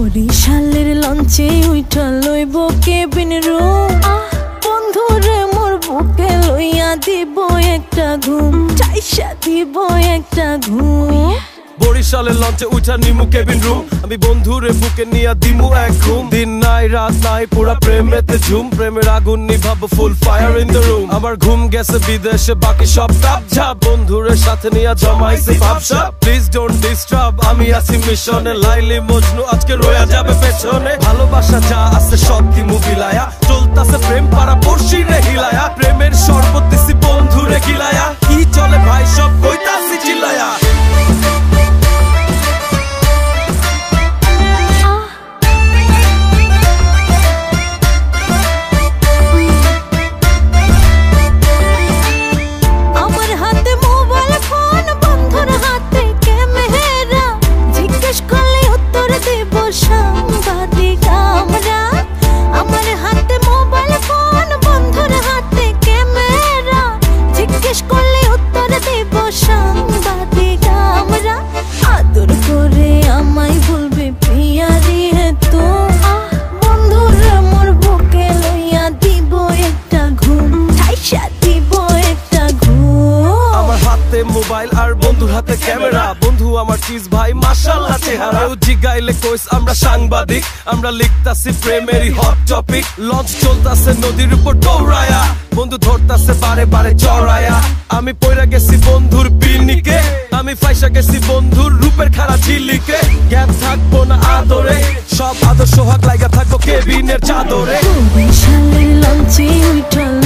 বরিশালের লঞ্চে উইঠা লইব কেবিন রুম বন্ধুরে মোর বুকে লইয়া দিব একটা ঘুম চাইসা দিব একটা ঘুম বরিশালের লঞ্চে উঠা নিমু কেবিন রুম আমি বন্ধুরে বুকে নিয়া দিমু এক ঘুম দিন নাই রাত নাই পুরা প্রেমেতে ঝুম প্রেমের আগুন নিভাবো ফুল ফায়ার ইন দ্য রুম আমার ঘুম গেছে বিদেশে বাকি সব কাপ ঝাপ বন্ধুরের সাথে নিয়া জমাইছি ভাবসা প্লিজ ডোন্ট ডিস্টার্ব আমি আছি মিশনে লাইলি মজনু আজকে রয়া যাবে পেছনে ভালোবাসা যা আছে সব দিমু বিলায়া চলতাছে প্রেম পারা পড়শি রে হিলায়া প্রেমের শরবত দিছি বন্ধুরে গিলায়া কি চলে ভাই সব কইতাছি চিল্লায়া মোবাইল আর বন্ধুর হাতে ক্যামেরা বন্ধু আমার চিজ ভাই মাশাআল্লাহ চেহারা জিগাইলে কইস আমরা সাংবাদিক আমরা লিখতাছি প্রেমেরই হট টপিক লঞ্চ চলতাছে নদীর উপর দৌড়ায়া বন্ধু ধরতাছে বারে বারে চড়ায়া আমি পয়রা গেছি বন্ধুর পিনিকে আমি ফাইসা গেছি বন্ধুর রূপের খাড়া ঝিলিকে গ্যাপ থাকবো না আদরে সব আদর সোহাগ লাগা থাকবো কেবিনের চাদরে বরিশালের লঞ্চে উইঠা